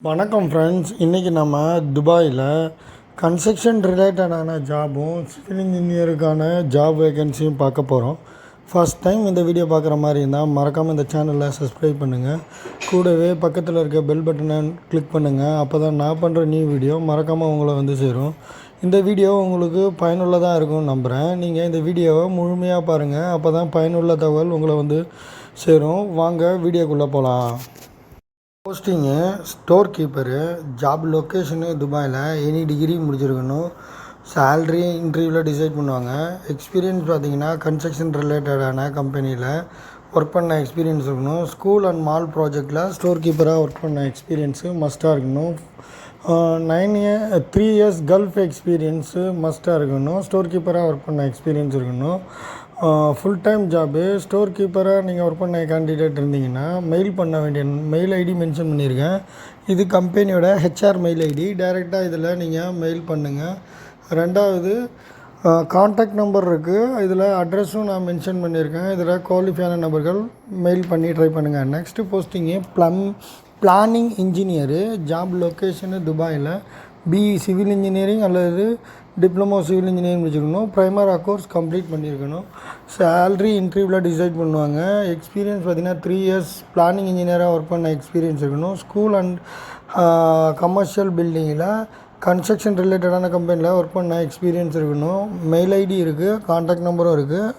வணக்கம் ஃப்ரெண்ட்ஸ். இன்றைக்கி நம்ம துபாயில் கன்ஸ்ட்ரக்ஷன் ரிலேட்டடான ஜாபும் சிவில் இன்ஜினியருக்கான ஜாப் வேகன்சியும் பார்க்க போகிறோம். ஃபஸ்ட் டைம் இந்த வீடியோ பார்க்குற மாதிரி இருந்தால் மறக்காமல் இந்த சேனலை சப்ஸ்கிரைப் பண்ணுங்கள். கூடவே பக்கத்தில் இருக்க பெல் பட்டனை கிளிக் பண்ணுங்கள். அப்போ தான் நான் பண்ணுற நியூ வீடியோ மறக்காமல் உங்களை சேரும். இந்த வீடியோ உங்களுக்கு பயனுள்ளதாக இருக்கும்னு நம்புகிறேன். நீங்கள் இந்த வீடியோவை முழுமையாக பாருங்கள். அப்போ தான் பயனுள்ள தகவல் உங்களை சேரும். வாங்க வீடியோக்குள்ளே போகலாம். Posting store keeper. Job location துபாயில். எனி டிகிரி முடிச்சிருக்கணும். சேல்ரி இன்டர்வியூவில் டிசைட் பண்ணுவாங்க. எக்ஸ்பீரியன்ஸ் பார்த்திங்கன்னா கன்ஸ்ட்ரக்ஷன் ரிலேட்டடான கம்பெனியில் ஒர்க் பண்ண எக்ஸ்பீரியன்ஸ் இருக்கணும். ஸ்கூல் அண்ட் மால் ப்ராஜெக்டில் ஸ்டோர் கீப்பராக ஒர்க் பண்ண எக்ஸ்பீரியன்ஸு மஸ்ட்டாக இருக்கணும். 3 இயர்ஸ் கல்ஃப் எக்ஸ்பீரியன்ஸு மஸ்ட்டாக இருக்கணும். ஸ்டோர் கீப்பராக ஒர்க் பண்ண எக்ஸ்பீரியன்ஸ் இருக்கணும். Full time job. ஸ்டோர் கீப்பராக நீங்கள் ஒர்க் பண்ண கேண்டிடேட் இருந்தீங்கன்னா மெயில் பண்ண வேண்டிய மெயில் ஐடி மென்ஷன் பண்ணியிருக்கேன். இது கம்பெனியோட ஹெச்ஆர் மெயில் ஐடி. டைரெக்டாக இதில் நீங்கள் மெயில் பண்ணுங்கள். ரெண்டாவது கான்டாக்ட் நம்பர் இருக்குது. இதில் அட்ரஸும் நான் மென்ஷன் பண்ணியிருக்கேன். இதில் குவாலிஃபையான நபர்கள் மெயில் பண்ணி ட்ரை பண்ணுங்கள். Next posting planning engineer. Job location துபாயில். பிஇ சிவில் இன்ஜினியரிங் அல்லது டிப்ளமோ சிவில் இன்ஜினியரிங் வச்சுருக்கணும். ப்ரைமரா கோர்ஸ் கம்ப்ளீட் பண்ணியிருக்கணும். சேல்ரி இன்டர்வியூவில் டிசைட் பண்ணுவாங்க. எக்ஸ்பீரியன்ஸ் பார்த்திங்கன்னா 3 இயர்ஸ் பிளானிங் இன்ஜினியராக ஒர்க் பண்ண எக்ஸ்பீரியன்ஸ் இருக்கணும். ஸ்கூல் அண்ட் கமர்ஷியல் பில்டிங்கில் கன்ஸ்ட்ரக்ஷன் ரிலேட்டடான கம்பெனியில் ஒர்க் பண்ண எக்ஸ்பீரியன்ஸ் இருக்கணும். மெயில் ஐடி இருக்குது. கான்டாக்ட் நம்பரும் இருக்குது.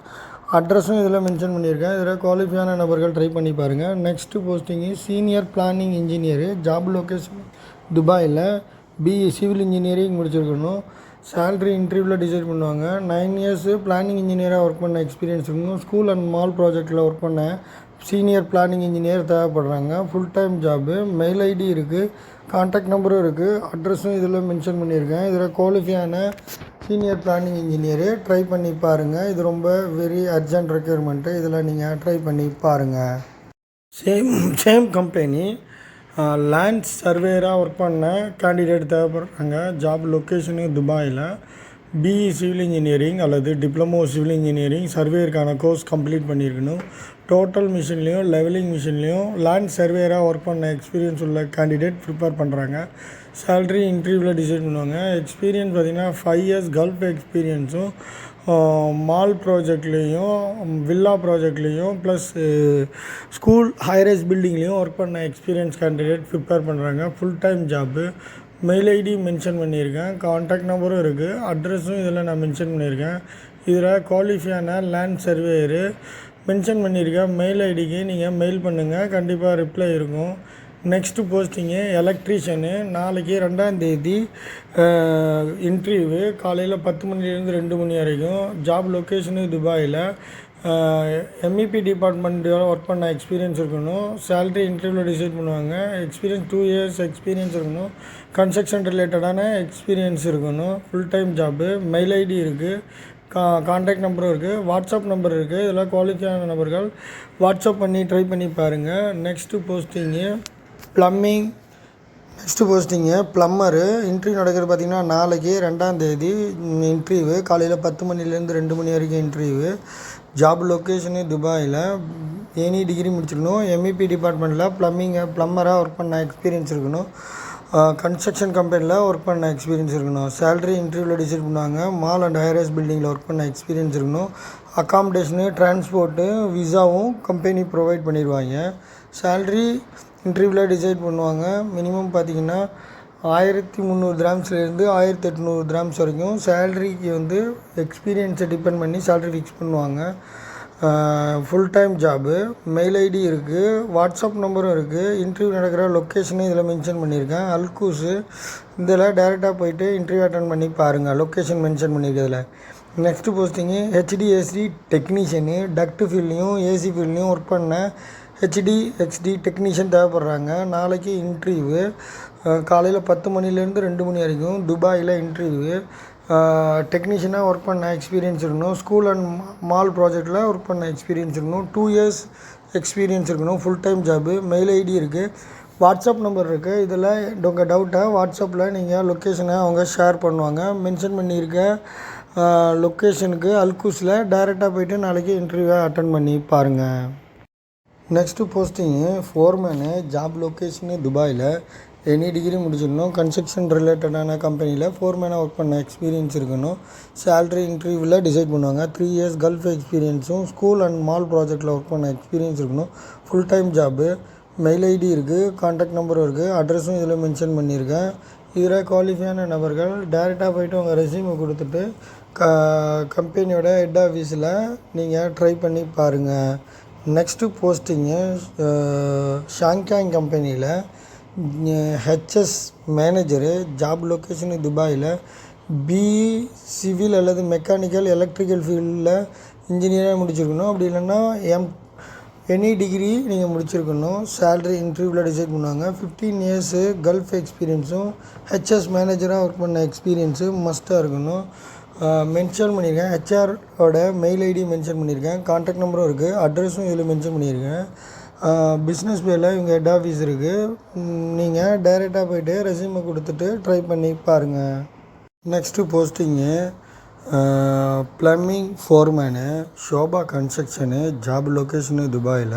அட்ரஸும் இதில் மென்ஷன் பண்ணியிருக்கேன். இதில் குவாலிஃபையான நபர்கள் ட்ரை பண்ணி பாருங்கள். Next posting senior planning engineer. Job location துபாயில். பிஇ சிவில் இன்ஜினியரிங் முடிச்சிருக்கணும். சேல்ரி இன்டர்வியூவில் டிசைட் பண்ணுவாங்க. 9 இயர்ஸு பிளானிங் இன்ஜினியராக ஒர்க் பண்ண எக்ஸ்பீரியன்ஸ் இருக்கணும். ஸ்கூல் அண்ட் மால் ப்ராஜெக்டில் ஒர்க் பண்ண சீனியர் பிளானிங் இன்ஜினியர் தேவைப்படுறாங்க. Full time job. Mail ID இருக்குது. கான்டாக்ட் நம்பரும் இருக்குது. அட்ரஸும் இதில் மென்ஷன் பண்ணியிருக்கேன். இதில் குவாலிஃபையான சீனியர் பிளானிங் இன்ஜினியரு ட்ரை பண்ணி பாருங்கள். இது ரொம்ப வெரி அர்ஜென்ட் ரெக்யர்மெண்ட்டு. இதில் நீங்கள் ட்ரை பண்ணி பாருங்கள். சேம் கம்பெனி லேண்ட் சர்வேயராக ஒர்க் பண்ண கேண்டிடேட் தேவைப்படுறாங்க. ஜாப் லொக்கேஷனு துபாயில். பிஇ சிவில் இன்ஜினியரிங் அல்லது டிப்ளமோ சிவில் இன்ஜினியரிங் சர்வேயருக்கான கோர்ஸ் கம்ப்ளீட் பண்ணியிருக்கணும். டோட்டல் மிஷின்லேயும் லெவலிங் மிஷின்லேயும் லேண்ட் சர்வேயராக ஒர்க் பண்ண எக்ஸ்பீரியன்ஸ் உள்ள கேண்டிடேட் ப்ரிப்பேர் பண்ணுறாங்க. சேல்ரி இன்டர்வியூவில் டிசைட் பண்ணுவாங்க. எக்ஸ்பீரியன்ஸ் பார்த்திங்கன்னா 5 இயர்ஸ் கல்ஃப் எக்ஸ்பீரியன்ஸும் மால் ப்ராஜெக்ட்லேயும் வில்லா ப்ராஜெக்ட்லேயும் ப்ளஸ் ஸ்கூல் ஹைரைஸ் பில்டிங்லேயும் ஒர்க் பண்ண எக்ஸ்பீரியன்ஸ் கேண்டிடேட் ப்ரிப்பேர் பண்ணுறாங்க. Full time job. Mail ID mention பண்ணியிருக்கேன். கான்டாக்ட் நம்பரும் இருக்குது. அட்ரஸும் இதில் நான் மென்ஷன் பண்ணியிருக்கேன். இதில் குவாலிஃபையான லேண்ட் சர்வேயரு மென்ஷன் பண்ணியிருக்கேன். மெயில் ஐடிக்கு நீங்கள் மெயில் பண்ணுங்கள். கண்டிப்பாக ரிப்ளை இருக்கும். Next posting electrician. நாளைக்கு 2ஆம் தேதி இன்டர்வியூ. காலையில் 10 மணிலேருந்து 2 மணி வரைக்கும். ஜாப் லொக்கேஷனு துபாயில். எம்இபி டிபார்ட்மெண்ட்டில் ஒர்க் பண்ண எக்ஸ்பீரியன்ஸ் இருக்கணும். சேல்ரி இன்டர்வியூவில் டிசைட் பண்ணுவாங்க. எக்ஸ்பீரியன்ஸ் 2 இயர்ஸ் எக்ஸ்பீரியன்ஸ் இருக்கணும். கன்ஸ்ட்ரக்ஷன் ரிலேட்டடான எக்ஸ்பீரியன்ஸ் இருக்கணும். Full time job. Mail ID இருக்குது. கான்டாக்ட் நம்பரும் இருக்குது. வாட்ஸ்அப் நம்பர் இருக்குது. இதில் குவாலிஃபையான நபர்கள் வாட்ஸ்அப் பண்ணி ட்ரை பண்ணி பாருங்கள். Next posting ப்ளம்மரு. இன்டர்வியூ நடக்கிறது பார்த்திங்கன்னா நாளைக்கு 2ஆம் தேதி இன்டர்வியூ. காலையில் 10 மணிலேருந்து 2 மணி வரைக்கும் இன்டர்வியூ. ஜாப் லொக்கேஷனு துபாயில். எனி டிகிரி முடிச்சிருக்கணும். எம்இபி டிபார்ட்மெண்ட்டில் ப்ளம்மராக ஒர்க் பண்ண எக்ஸ்பீரியன்ஸ் இருக்கணும். கன்ஸ்ட்ரக்ஷன் கம்பெனியில் ஒர்க் பண்ண எக்ஸ்பீரியன்ஸ் இருக்கணும். சேல்ரி இன்டர்வியூவில் டிசைட் பண்ணுவாங்க. மால் அண்ட் ஹைரைஸ் பில்டிங்கில் ஒர்க் பண்ண எக்ஸ்பீரியன்ஸ் இருக்கணும். அக்காமடேஷனு டிரான்ஸ்போர்ட்டு விசாவும் கம்பெனி ப்ரொவைட் பண்ணிடுவாங்க. சேல்ரி இன்டர்வியூவில் டிசைட் பண்ணுவாங்க. மினிமம் பார்த்திங்கன்னா 1300 திராம்ஸ்லேருந்து 1800 திராம்ஸ் வரைக்கும். சேல்ரிக்கு எக்ஸ்பீரியன்ஸை டிபெண்ட் பண்ணி சேல்ரி ஃபிக்ஸ் பண்ணுவாங்க. Full time job. Mail ID இருக்குது. வாட்ஸ்அப் நம்பரும் இருக்குது. இன்டர்வியூ நடக்கிற லொக்கேஷனு இதில் மென்ஷன் பண்ணியிருக்கேன். அல்கூஸு. இதில் டேரெக்டாக போய்ட்டு இன்டர்வியூ அட்டன் பண்ணி பாருங்கள். லொக்கேஷன் மென்ஷன் பண்ணியிருக்கிறதுல. Next posting HDST technician. Duct ஃபீல்ட்லேயும் ஏசி ஃபீல்ட்லேயும் ஒர்க் பண்ண ஹெச்டி டெக்னீஷியன் தேவைப்படுறாங்க. நாளைக்கு இன்டர்வியூ. காலையில் 10 மணிலேருந்து 2 மணி வரைக்கும். துபாயில் இன்டர்வியூ. டெக்னீஷியனாக ஒர்க் பண்ண எக்ஸ்பீரியன்ஸ் இருக்கணும். ஸ்கூல் அண்ட் மால் ப்ராஜெக்டில் ஒர்க் பண்ண எக்ஸ்பீரியன்ஸ் இருக்கணும். 2 இயர்ஸ் எக்ஸ்பீரியன்ஸ் இருக்கணும். Full time job. Mail ID இருக்குது. வாட்ஸ்அப் நம்பர் இருக்குது. இதில் உங்கள் டவுட்டை வாட்ஸ்அப்பில் நீங்கள் லொக்கேஷனை அவங்க ஷேர் பண்ணுவாங்க. மென்ஷன் பண்ணியிருக்க லொக்கேஷனுக்கு அல்கூஸில் டைரெக்டாக போய்ட்டு நாளைக்கு இன்டர்வியூவை அட்டன் பண்ணி பாருங்கள். Next posting foreman. Job location துபாயில். எனி டிகிரி முடிச்சிருக்கணும், கன்ஸ்ட்ரக்ஷன் ரிலேட்டடான கம்பெனியில் ஃபோர்மேனாக ஒர்க் பண்ண எக்ஸ்பீரியன்ஸ் இருக்கணும். சேலரி இன்டர்வியூவில் டிசைட் பண்ணுவாங்க. 3 இயர்ஸ் கல்ஃப் எக்ஸ்பீரியன்ஸும் ஸ்கூல் அண்ட் மால் ப்ராஜெக்டில் ஒர்க் பண்ண எக்ஸ்பீரியன்ஸ் இருக்கணும். Full time job. Mail ID இருக்குது, கான்டாக்ட் நம்பரும் இருக்குது, அட்ரஸும் இதில் மென்ஷன் பண்ணியிருக்கேன். இதில் குவாலிஃபையான நபர்கள் டேரெக்டாக போய்ட்டு உங்கள் ரெஸ்யூமை கொடுத்துட்டு கம்பெனியோட ஹெட் ஆஃபீஸில் நீங்கள் ட்ரை பண்ணி பாருங்கள். நெக்ஸ்ட்டு போஸ்டிங்கு ஷாங்காங் கம்பெனியில் ஹெச்எஸ் மேனேஜரு. ஜாப் லொக்கேஷனு துபாயில். பிஇ சிவில் அல்லது மெக்கானிக்கல் எலக்ட்ரிக்கல் ஃபீல்டில் இன்ஜினியராக முடிச்சிருக்கணும். அப்படி இல்லைன்னா எனி டிகிரி நீங்கள் முடிச்சிருக்கணும். சேலரி இன்டர்வியூவில் டிசைட் பண்ணுவாங்க. 15 இயர்ஸு கல்ஃப் எக்ஸ்பீரியன்ஸும் ஹெச்எஸ் மேனேஜராக ஒர்க் பண்ண எக்ஸ்பீரியன்ஸு மஸ்ட்டாக இருக்கணும். மென்ஷன் பண்ணியிருக்கேன். ஹெச்ஆரோட மெயில் ஐடி மென்ஷன் பண்ணியிருக்கேன். கான்டாக்ட் நம்பரும் இருக்குது, அட்ரஸும் இதில் மென்ஷன் பண்ணியிருக்கேன். பிஸ்னஸ் பேயில் இவங்க ஹெட் ஆஃபீஸ் இருக்குது. நீங்கள் டைரெக்டாக போய்ட்டு ரெஸ்யூமை கொடுத்துட்டு ட்ரை பண்ணி பாருங்கள். Next posting plumbing foreman, Sobha construction. Job location துபாயில்.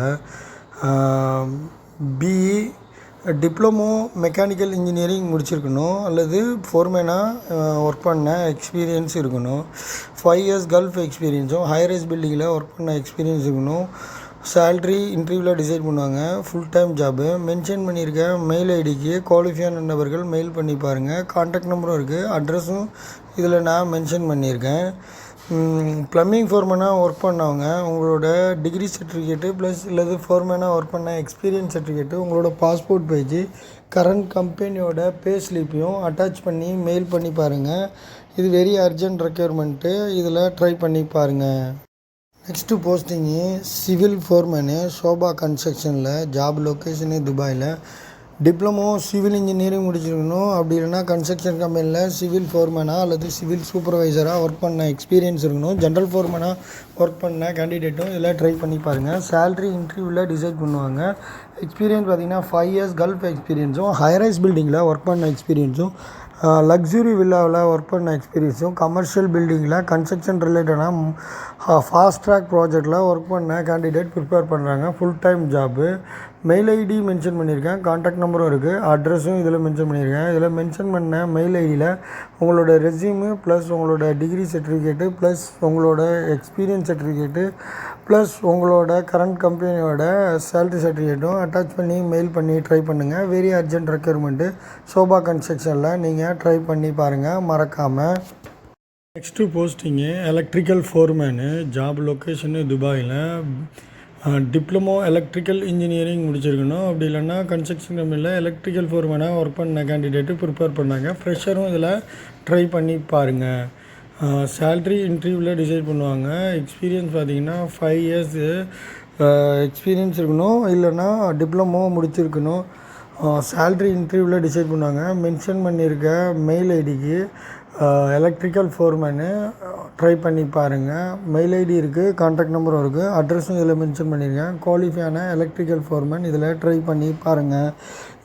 பிஇ டிப்ளமோ மெக்கானிக்கல் இன்ஜினியரிங் முடிச்சிருக்கணும் அல்லது ஃபோர்மேனாக ஒர்க் பண்ண எக்ஸ்பீரியன்ஸ் இருக்கணும். 5 இயர்ஸ் கல்ஃப் எக்ஸ்பீரியன்ஸும் ஹைரைஸ் பில்டிங்கில் ஒர்க் பண்ண எக்ஸ்பீரியன்ஸ் இருக்கணும். சேல்ரி இன்டர்வியூவில் டிசைட் பண்ணுவாங்க. Full time job. மென்ஷன் பண்ணியிருக்க மெயில் ஐடிக்கு குவாலிஃபையான நபர்கள் மெயில் பண்ணி பாருங்கள். கான்டாக்ட் நம்பரும் இருக்குது, அட்ரஸும் இதில் நான் மென்ஷன் பண்ணியிருக்கேன். ப்ளம்பிங் ஃபோர்மேனாக ஒர்க் பண்ணவங்க உங்களோட டிகிரி சர்டிஃபிகேட்டு ப்ளஸ் இல்லது ஃபோர்மேனாக ஒர்க் பண்ண எக்ஸ்பீரியன்ஸ் சர்டிஃபிகேட்டு, உங்களோட பாஸ்போர்ட் பேஜு, கரண்ட் கம்பெனியோட பே ஸ்லிப்பையும் அட்டாச் பண்ணி மெயில் பண்ணி பாருங்கள். இது வெரி அர்ஜென்ட் ரெக்யர்மெண்ட்டு. இதில் ட்ரை பண்ணி பாருங்கள். Next posting civil foreman, Sobha கன்ஸ்ட்ரக்ஷனில். ஜாப் லொக்கேஷனு துபாயில். டிப்ளமோ சிவில் இன்ஜினியரிங் முடிச்சிருக்கணும். அப்படி இல்லைனா கன்ஸ்ட்ரக்ஷன் கம்பெனியில் சிவில் ஃபோர்மேனாக அல்லது சிவில் சூப்பர்வைசராக ஒர்க் பண்ண எக்ஸ்பீரியன்ஸ் இருக்கணும். ஜென்ரல் ஃபோர்மேனாக ஒர்க் பண்ண கேண்டிடேட்டும் இதில் ட்ரை பண்ணி பாருங்கள். சேலரி இன்டர்வியூவில் டிசைட் பண்ணுவாங்க. எக்ஸ்பீரியன்ஸ் பார்த்திங்கன்னா 5 இயர்ஸ் கல்ஃப் எக்ஸ்பீரியன்ஸும் ஹைரைஸ் பில்டிங்கில் ஒர்க் பண்ண எக்ஸ்பீரியன்ஸும் லக்ஸுரி வில்லாவில் ஒர்க் பண்ண எக்ஸ்பீரியன்ஸும் கமர்ஷியல் பில்டிங்கில் கன்ஸ்ட்ரக்ஷன் ரிலேட்டடாக ஃபாஸ்ட் ட்ராக் ப்ராஜெக்டில் ஒர்க் பண்ண கேண்டிடேட் ப்ரிப்பேர் பண்ணுறாங்க. Full time job. Mail ID mention பண்ணியிருக்கேன், கான்டாக்ட் நம்பரும் இருக்குது, அட்ரஸும் இதில் மென்ஷன் பண்ணியிருக்கேன். இதில் மென்ஷன் பண்ண மெயில் ஐடியில் உங்களோட ரெஸ்யூமு ப்ளஸ் உங்களோட டிகிரி சர்டிஃபிகேட்டு ப்ளஸ் உங்களோட எக்ஸ்பீரியன்ஸ் சர்டிஃபிகேட்டு ப்ளஸ் உங்களோட கரண்ட் கம்பெனியோட சேலரி சர்டிஃபிகேட்டும் அட்டாச் பண்ணி மெயில் பண்ணி ட்ரை பண்ணுங்கள். Very urgent requirement. ஷோபா கன்ஸ்ட்ரக்ஷனில் நீங்கள் ட்ரை பண்ணி பாருங்கள் மறக்காமல். Next posting electrical foreman. Job location துபாயில். டிப்ளமோ எலக்ட்ரிக்கல் இன்ஜினியரிங் முடிச்சிருக்கணும். அப்படி இல்லைன்னா கன்ஸ்ட்ரக்ஷன் கம்பெனியில் எலக்ட்ரிக்கல் ஃபோர்மேனாக ஒர்க் பண்ண கேண்டிடேட்டு ப்ரிப்பேர் பண்ணாங்க. ஃப்ரெஷரும் இதில் ட்ரை பண்ணி பாருங்கள். சேல்ரி இன்டர்வியூவில் டிசைட் பண்ணுவாங்க. எக்ஸ்பீரியன்ஸ் பார்த்திங்கன்னா 5 இயர்ஸு எக்ஸ்பீரியன்ஸ் இருக்கணும், இல்லைன்னா டிப்ளமோ முடிச்சிருக்கணும். சேல்ரி இன்டர்வியூவில் டிசைட் பண்ணுவாங்க. மென்ஷன் பண்ணியிருக்க மெயில் ஐடிக்கு எலக்ட்ரிக்கல் ஃபோர்மேனு ட்ரை பண்ணி பாருங்கள். மெயில் ஐடி இருக்குது, கான்டாக்ட் நம்பரும் இருக்குது, அட்ரஸும் இதில் மென்ஷன் பண்ணியிருக்கேன். குவாலிஃபையான எலக்ட்ரிக்கல் ஃபோர்மேன் இதில் ட்ரை பண்ணி பாருங்கள்.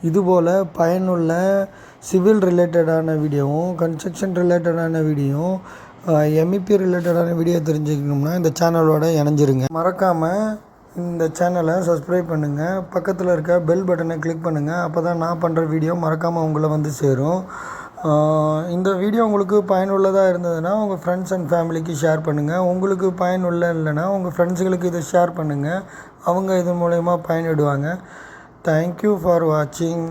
இதுபோல் பயனுள்ள சிவில் ரிலேட்டடான வீடியோவும் கன்ஸ்ட்ரக்ஷன் ரிலேட்டடான வீடியோவும் MEP ரிலேட்டடான வீடியோ தெரிஞ்சுக்கணும்னா இந்த சேனலோட இணைஞ்சிருங்க. மறக்காமல் இந்த சேனலை சப்ஸ்கிரைப் பண்ணுங்கள். பக்கத்தில் இருக்க பெல் பட்டனை கிளிக் பண்ணுங்கள். அப்போ தான் நான் பண்ணுற வீடியோ மறக்காமல் உங்களை வந்து சேரும். இந்த வீடியோ உங்களுக்கு பயனுள்ளதாக இருந்ததுன்னா உங்கள் ஃப்ரெண்ட்ஸ் அண்ட் ஃபேமிலிக்கு ஷேர் பண்ணுங்கள். உங்களுக்கு பயனுள்ள இல்லைன்னா உங்கள் ஃப்ரெண்ட்ஸுகளுக்கு இதை ஷேர் பண்ணுங்கள். அவங்க இது மூலயமா பயனிடுவாங்க. தேங்க்யூ ஃபார் வாட்சிங்.